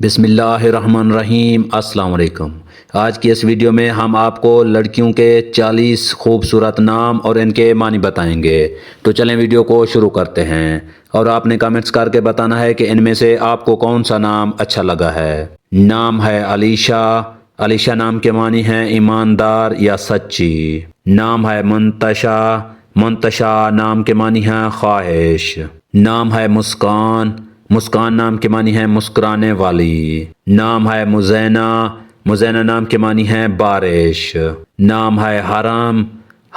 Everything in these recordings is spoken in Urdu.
بسم اللہ الرحمن الرحیم۔ السلام علیکم۔ آج کی اس ویڈیو میں ہم آپ کو لڑکیوں کے 40 خوبصورت نام اور ان کے معنی بتائیں گے۔ تو چلیں ویڈیو کو شروع کرتے ہیں، اور آپ نے کمنٹس کر کے بتانا ہے کہ ان میں سے آپ کو کون سا نام اچھا لگا ہے۔ نام ہے علیشا۔ علیشا نام کے معنی ہیں ایماندار یا سچی۔ نام ہے منتشا۔ منتشا نام کے معنی ہیں خواہش۔ نام ہے مسکان۔ مسکان نام کے معنی ہیں مسکرانے والی۔ نام ہے مزینہ۔ مزینہ نام کے معنی ہیں بارش۔ نام ہے حرم۔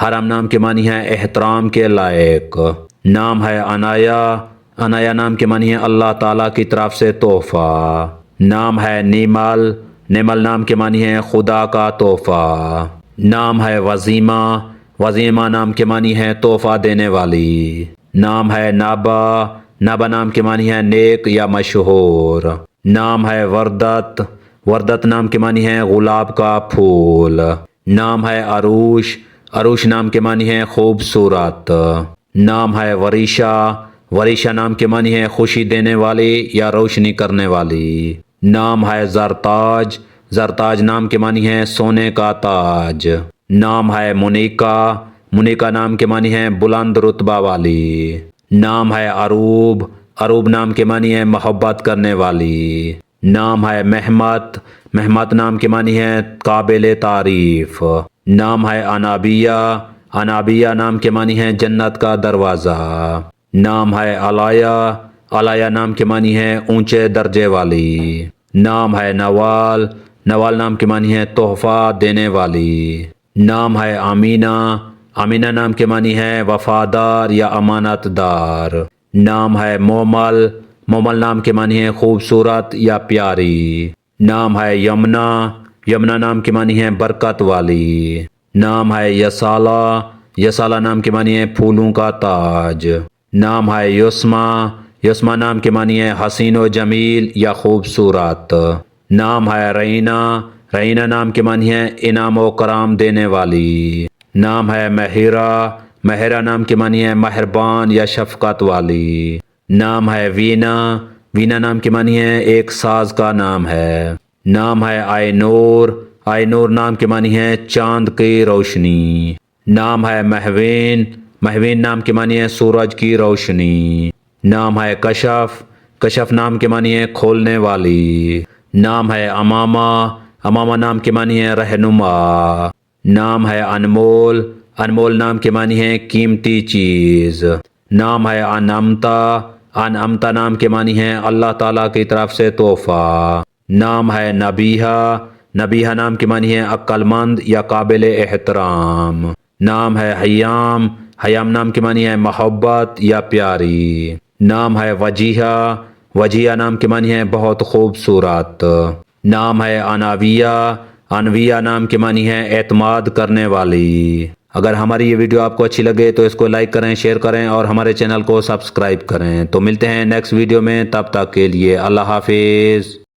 حرم نام کے معنی ہیں احترام کے لائق۔ نام ہے عنایا۔ عنایا نام کے معنی ہیں اللہ تعالیٰ کی طرف سے تحفہ۔ نام ہے نیمل۔ نیمل نام کے معنی ہیں خدا کا تحفہ۔ نام ہے وزیمہ۔ وزیمہ نام کے معنی ہیں تحفہ دینے والی۔ نام ہے نابا۔ نابا نام کے معنی ہے نیک یا مشہور۔ نام ہے وردت۔ وردت نام کے معنی ہے گلاب کا پھول۔ نام ہے عروش۔ عروش نام کے معنی ہے خوبصورت۔ نام ہے وریشا۔ وریشا نام کے معنی ہے خوشی دینے والی یا روشنی کرنے والی۔ نام ہے زرتاج۔ زرتاج نام کے معنی ہے سونے کا تاج۔ نام ہے منیکا۔ منیکا نام کے معنی ہے بلند رتبہ والی۔ نام ہے عروب۔ عروب نام کے معنی ہے محبت کرنے والی۔ نام ہے مہمت۔ مہمت نام کے معنی ہے قابل تعریف۔ نام ہے انابیہ۔ انابیہ نام کے معنی ہے جنت کا دروازہ۔ نام ہے علایا۔ علایا نام کے معنی ہے اونچے درجے والی۔ نام ہے نوال۔ نوال نام کے معنی ہے تحفہ دینے والی۔ نام ہے امینہ۔ امینہ نام کے معنی ہے وفادار یا امانت دار۔ نام ہے مومل۔ مومل نام کے معنی ہے خوبصورت یا پیاری۔ نام ہے یمنا۔ یمنا نام کے معنی ہے برکت والی۔ نام ہے یسالہ۔ یسالہ نام کے معنی ہے پھولوں کا تاج۔ نام ہے یسما۔ یسما نام کے معنی ہے حسین و جمیل یا خوبصورت۔ نام ہے رینا۔ رینا نام کے معنی ہے انعام و کرام دینے والی۔ نام ہے مہرہ۔ مہرہ نام کے معنی ہے مہربان یا شفقت والی۔ نام ہے وینا۔ وینا نام کے معنی ہے ایک ساز کا نام ہے۔ نام ہے آئے نور۔ آئے نور نام کے معنی ہے چاند کی روشنی۔ نام ہے مہوین۔ مہوین نام کے معنی ہے سورج کی روشنی۔ نام ہے کشف۔ کشف نام کے معنی ہے کھولنے والی۔ نام ہے امامہ۔ امامہ نام کے معنی ہے رہنما۔ نام ہے انمول۔ انمول نام کے معنی ہے قیمتی چیز۔ نام ہے انعمتا۔ انعمتا نام کے معنی ہے اللہ تعالیٰ کی طرف سے تحفہ۔ نام ہے نبیہہ۔ نبیہہ نام کے معنی ہے عقل مند یا قابل احترام۔ نام ہے حیام۔ حیام نام کے معنی ہے محبت یا پیاری۔ نام ہے وجیہہ۔ وجیہہ نام کے معنی ہے بہت خوبصورت۔ نام ہے انویہ۔ انویہ نام کے معنی ہے اعتماد کرنے والی۔ اگر ہماری یہ ویڈیو آپ کو اچھی لگے تو اس کو لائک کریں، شیئر کریں اور ہمارے چینل کو سبسکرائب کریں۔ تو ملتے ہیں نیکسٹ ویڈیو میں، تب تک کے لیے اللہ حافظ۔